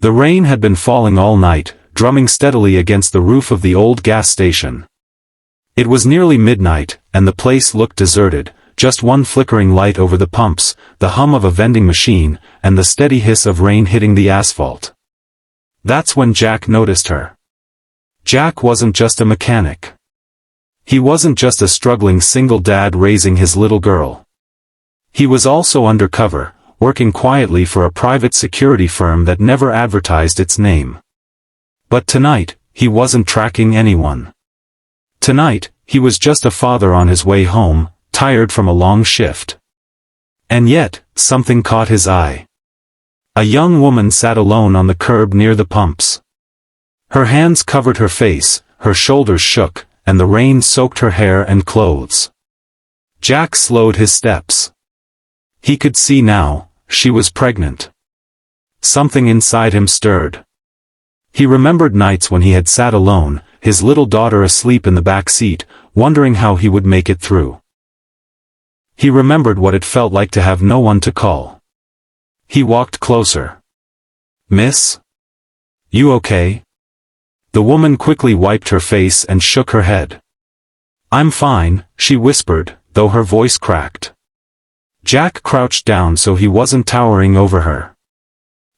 The rain had been falling all night, drumming steadily against the roof of the old gas station. It was nearly midnight, and the place looked deserted, just one flickering light over the pumps, the hum of a vending machine, and the steady hiss of rain hitting the asphalt. That's when Jack noticed her. Jack wasn't just a mechanic. He wasn't just a struggling single dad raising his little girl. He was also undercover, working quietly for a private security firm that never advertised its name. But tonight, he wasn't tracking anyone. Tonight, he was just a father on his way home, tired from a long shift. And yet, something caught his eye. A young woman sat alone on the curb near the pumps. Her hands covered her face, her shoulders shook, and the rain soaked her hair and clothes. Jack slowed his steps. He could see now, she was pregnant. Something inside him stirred. He remembered nights when he had sat alone, his little daughter asleep in the back seat, wondering how he would make it through. He remembered what it felt like to have no one to call. He walked closer. "Miss? You okay?" The woman quickly wiped her face and shook her head. "I'm fine," she whispered, though her voice cracked. Jack crouched down so he wasn't towering over her.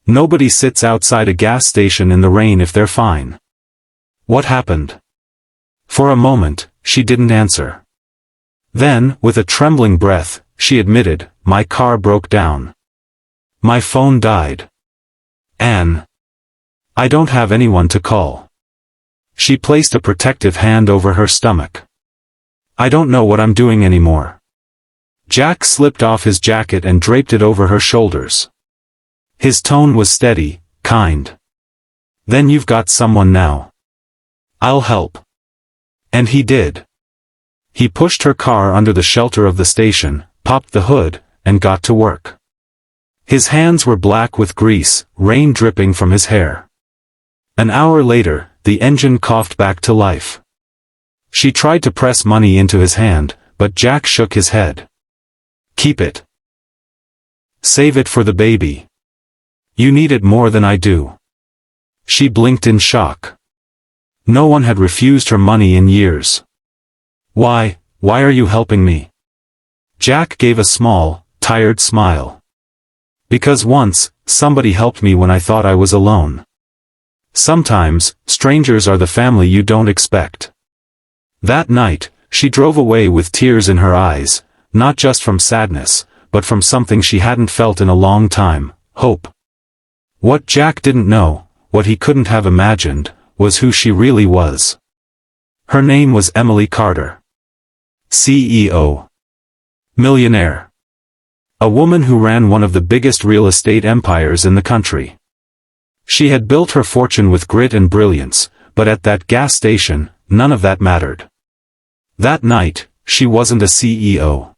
Nobody sits outside a gas station in the rain if they're fine. What happened? For a moment, she didn't answer. Then, with a trembling breath, she admitted, "My car broke down. My phone died. Anne. I don't have anyone to call." She placed a protective hand over her stomach. "I don't know what I'm doing anymore." Jack slipped off his jacket and draped it over her shoulders. His tone was steady, kind. "Then you've got someone now. I'll help." And he did. He pushed her car under the shelter of the station, popped the hood, and got to work. His hands were black with grease, rain dripping from his hair. An hour later, the engine coughed back to life. She tried to press money into his hand, but Jack shook his head. "Keep it. Save it for the baby. You need it more than I do." She blinked in shock. No one had refused her money in years. Why are you helping me?" Jack gave a small, tired smile. "Because once, somebody helped me when I thought I was alone. Sometimes, strangers are the family you don't expect." That night, she drove away with tears in her eyes, not just from sadness, but from something she hadn't felt in a long time, hope. What Jack didn't know, what he couldn't have imagined, was who she really was. Her name was Emily Carter. CEO. Millionaire. A woman who ran one of the biggest real estate empires in the country. She had built her fortune with grit and brilliance, but at that gas station, none of that mattered. That night, she wasn't a CEO.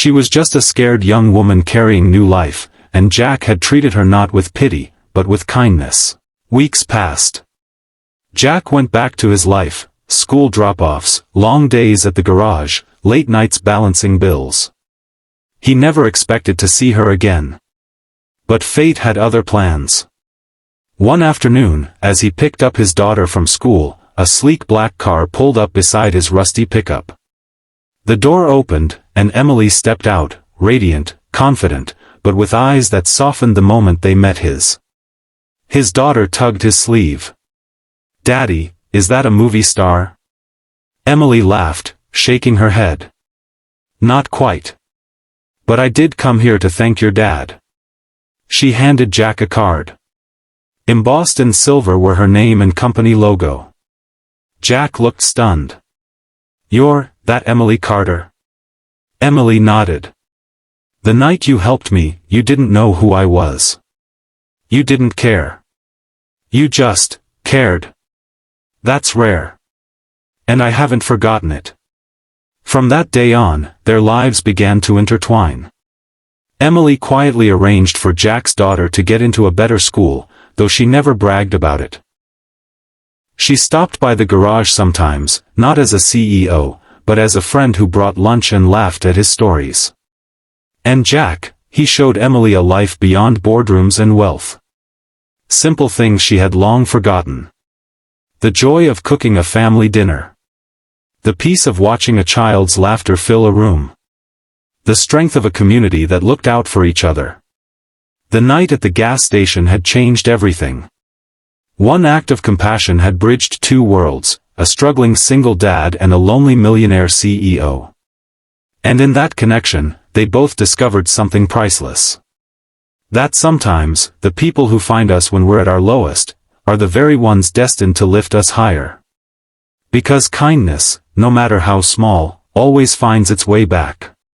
She was just a scared young woman carrying new life, and Jack had treated her not with pity, but with kindness. Weeks passed. Jack went back to his life, school drop-offs, long days at the garage, late nights balancing bills. He never expected to see her again. But fate had other plans. One afternoon, as he picked up his daughter from school, a sleek black car pulled up beside his rusty pickup. The door opened, and Emily stepped out, radiant, confident, but with eyes that softened the moment they met his. His daughter tugged his sleeve. "Daddy, is that a movie star?" Emily laughed, shaking her head. "Not quite. But I did come here to thank your dad." She handed Jack a card. Embossed in silver were her name and company logo. Jack looked stunned. "You're that Emily Carter?" Emily nodded. "The night you helped me, you didn't know who I was. You didn't care. You just cared. That's rare. And I haven't forgotten it." From that day on, their lives began to intertwine. Emily quietly arranged for Jack's daughter to get into a better school, though she never bragged about it. She stopped by the garage sometimes, not as a CEO, but as a friend who brought lunch and laughed at his stories. And Jack, he showed Emily a life beyond boardrooms and wealth. simple things she had long forgotten. The joy of cooking a family dinner. The peace of watching a child's laughter fill a room. The strength of a community that looked out for each other. The night at the gas station had changed everything. One act of compassion had bridged two worlds, a struggling single dad and a lonely millionaire CEO. And in that connection, they both discovered something priceless. That sometimes, the people who find us when we're at our lowest, are the very ones destined to lift us higher. Because kindness, no matter how small, always finds its way back.